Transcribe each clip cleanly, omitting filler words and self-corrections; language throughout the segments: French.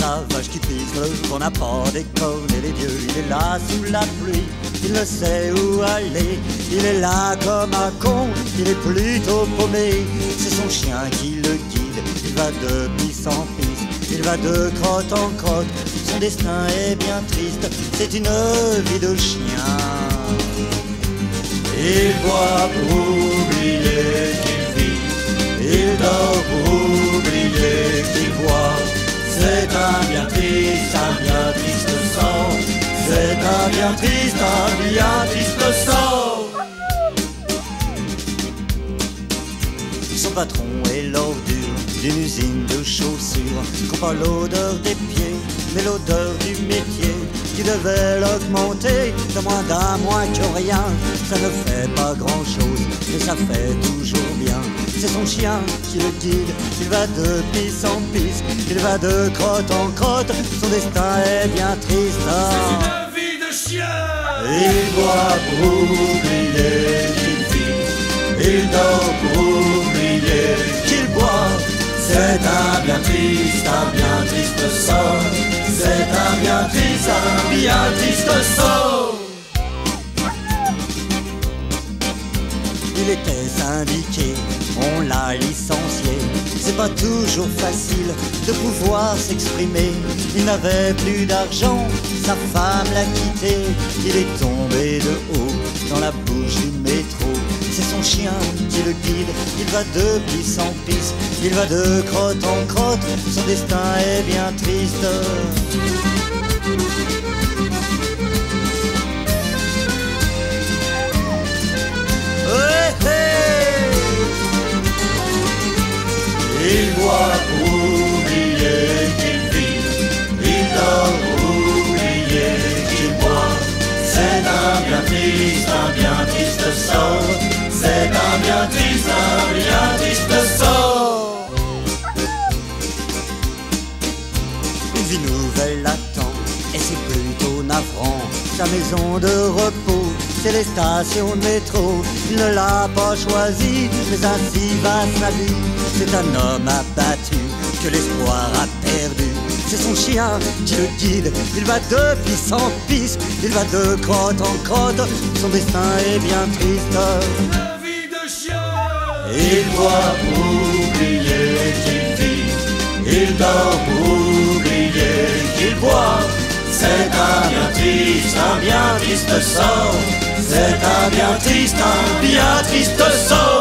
la vache qui pisse, le vent n'a pas déconné les dieux. Il est là sous la pluie, il ne sait où aller. Il est là comme un con, il est plutôt paumé. C'est son chien qui le guide, il va de pisse en pisse, il va de crotte en crotte. Son destin est bien triste, c'est une vie de chien. Il boit pour oublier qu'il vit, il dort pour oublier qu'il boit. C'est un bien triste sort. C'est un bien triste sort. Son patron est l'ordure d'une usine de chaussures, qu'on pas l'odeur des pieds, mais l'odeur du métier qui devait l'augmenter de moins d'un mois que rien. Ça ne fait pas grand chose, mais ça fait toujours bien. C'est son chien qui le guide, il va de pisse en pisse, il va de crotte en crotte, son destin est bien triste. C'est une vie de chien. Il boit pour oublier qu'il vit, il dort pour oublier qu'il boit. C'est un bien triste sort. C'est un bien triste sort. Il était syndiqué, on l'a licencié. C'est pas toujours facile de pouvoir s'exprimer. Il n'avait plus d'argent, sa femme l'a quitté. Il est tombé de haut dans la bouche du métro. C'est son chien qui le guide, il va de pisse en pisse, il va de crotte en crotte, son destin est bien triste. Il boit pour oublier qu'il vit, il dort pour oublier qu'il boit. C'est un bien triste sort. C'est un bien triste sort. Une vie nouvelle l'attend et c'est plutôt navrant. Sa maison de repos, c'est les stations de métro. Il ne l'a pas choisi, mais ainsi va sa vie. C'est un homme abattu que l'espoir a perdu. C'est son chien qui le guide, il va de pisse en pisse, il va de crotte en crotte, son destin est bien triste. La vie de chien. Il boit pour oublier qu'il vit, il dort pour oublier qu'il boit. C'est un bien triste sort. C'est un bien triste sort.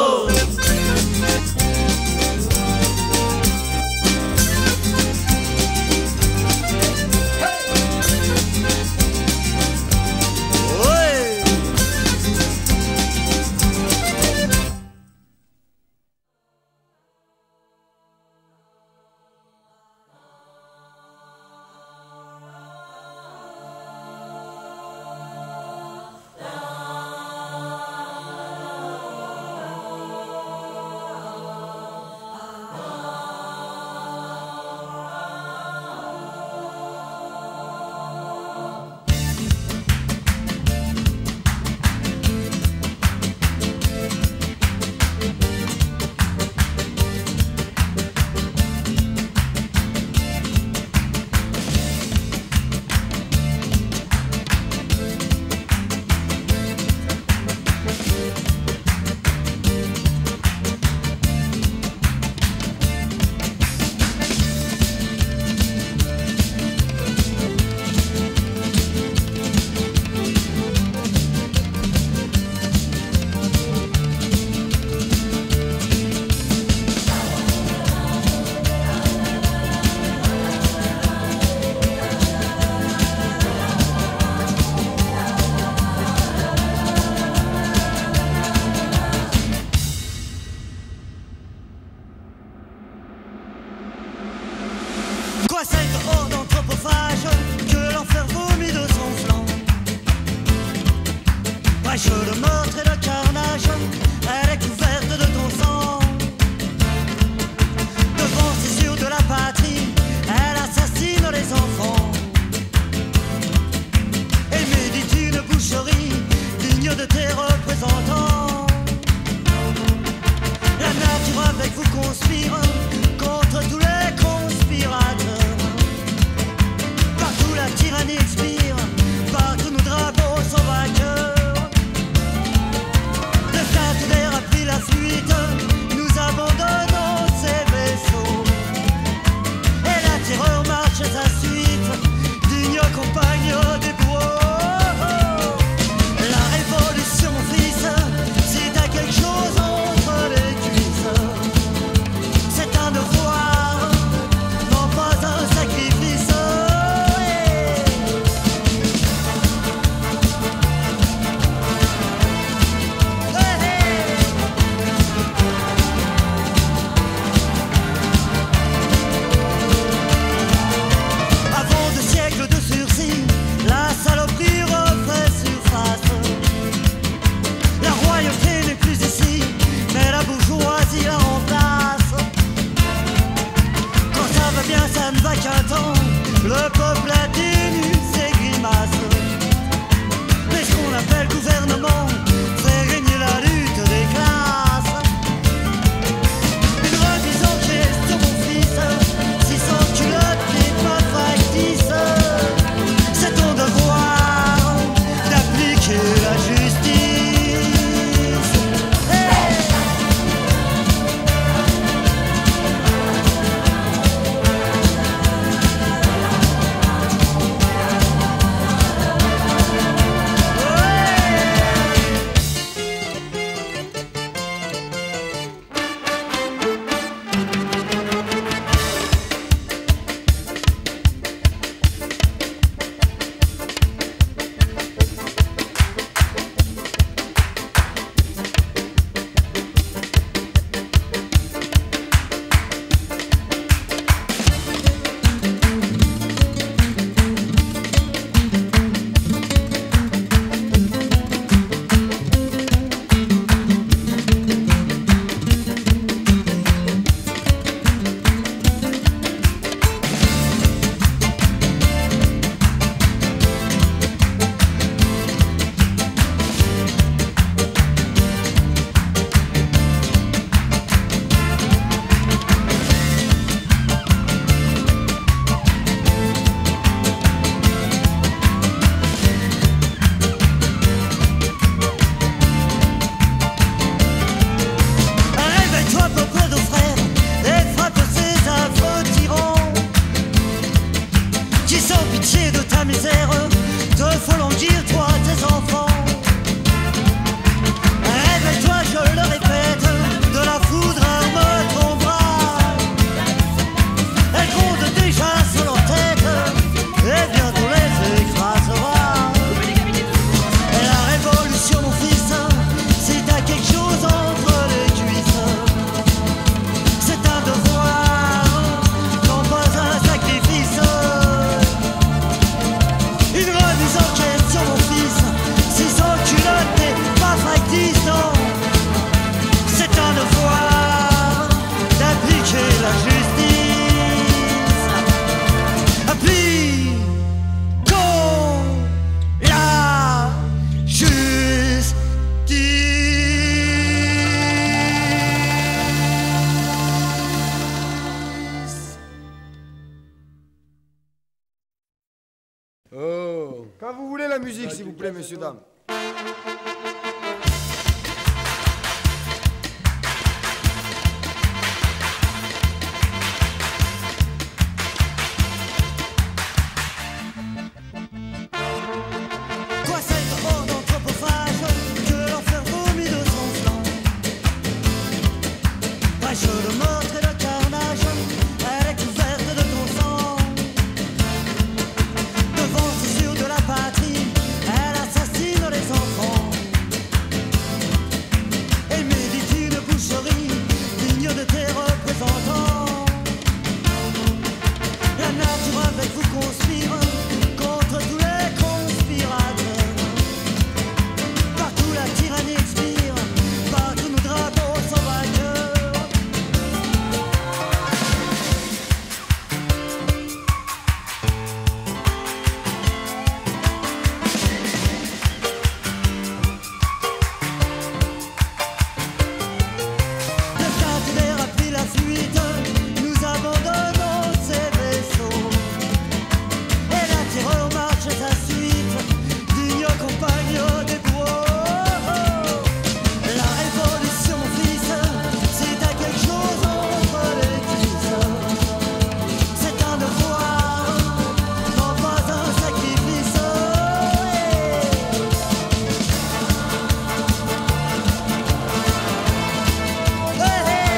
ne va qu'un temps, le peuple a tenu ses grimaces. Mais ce qu'on appelle gouvernement fait régner la lutte des classes. Une remise en question, mon fils, si sans culotte n'est pas factice. C'est ton devoir d'appliquer la justice. Hey! Oh, quand vous voulez la musique, s'il vous plaît, messieurs, dames. Quoi cette horde anthropophage que l'enfer vomit de son flanc. Prêche le meurtre et le carnage, elle est couverte de ton sang. Devant ce sur de la patrie, elle assassine les enfants. Elle médite une boucherie digne de tes représentants. La nature avec vous conspire contre tous les conspirateurs. Partout la tyrannie expire, partout nos drapeaux sont vainqueurs. Le caténaire a pris la fuite, nous abandonnons ces vaisseaux. Et la terreur marche à sa suite, digne compagne des bois. La révolution, fils, c'est à quelque chose entre les cuisses. C'est un devoir, non pas un sacrifice. Hey, hey.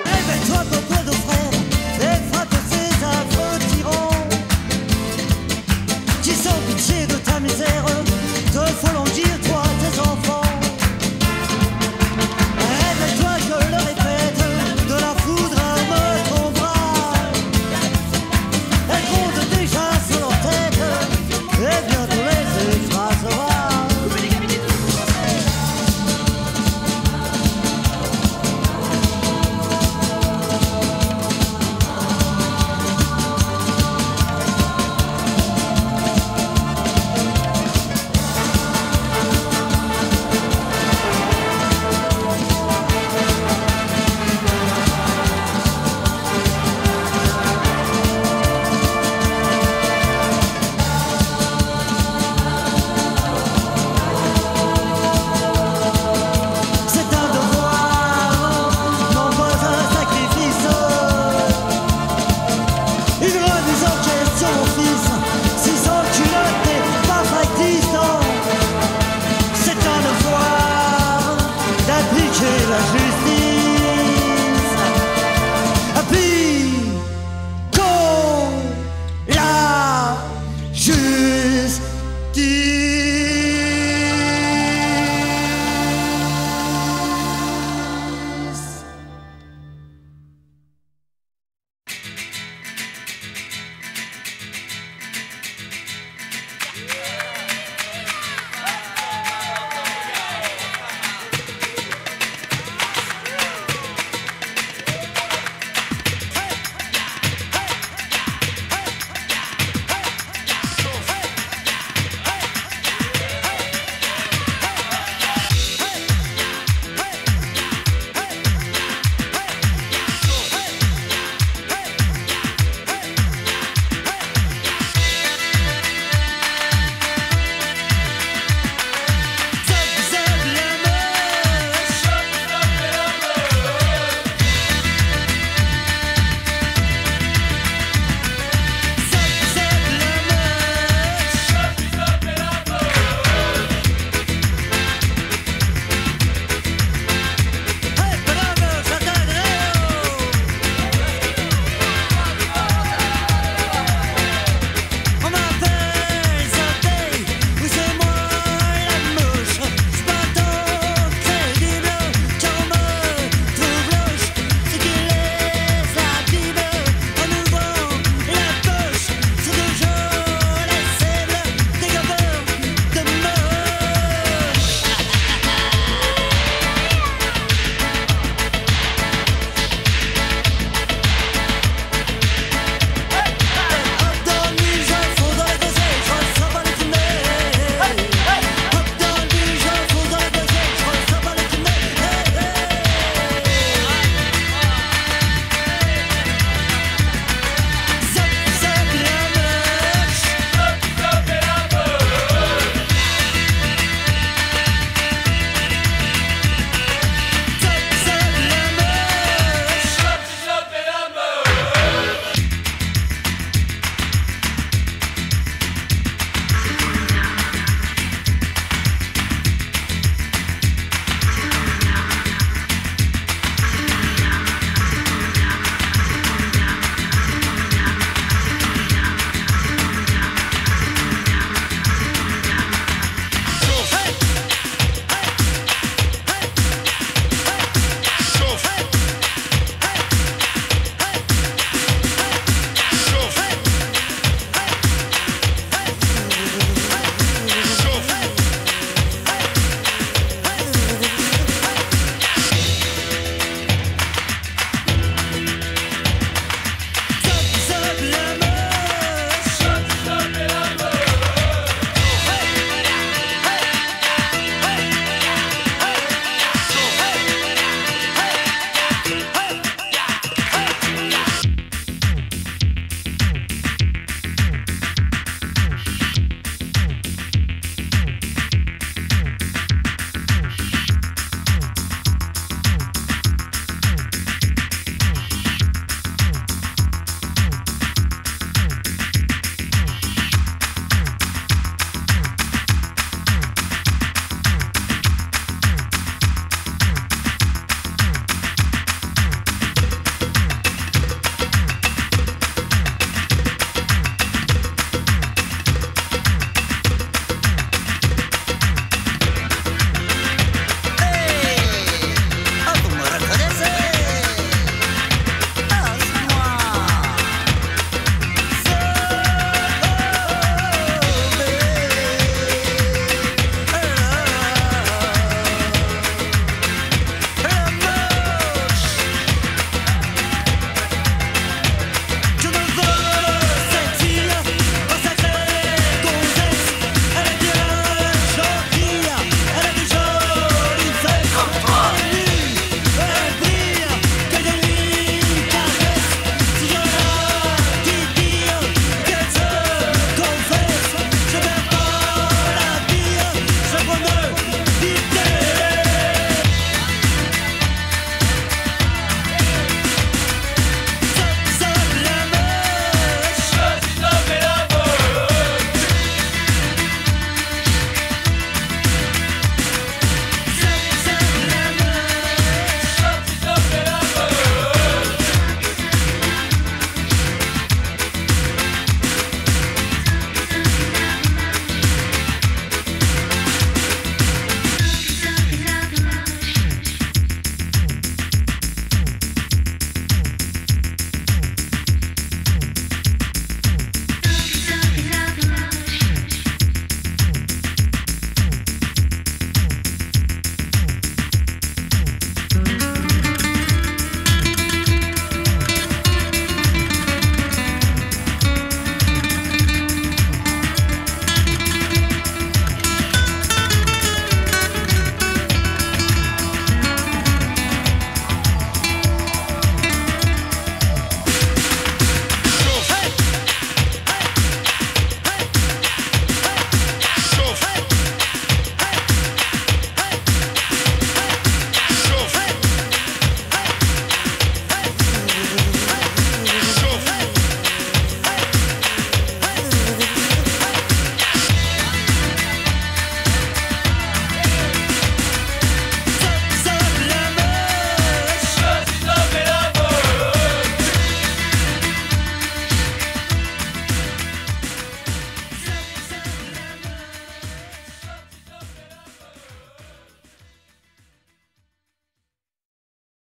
Réveille-toi, Popodo frère, efface ces affreux tyrans qui sans pitié de ta misère te font languir, toi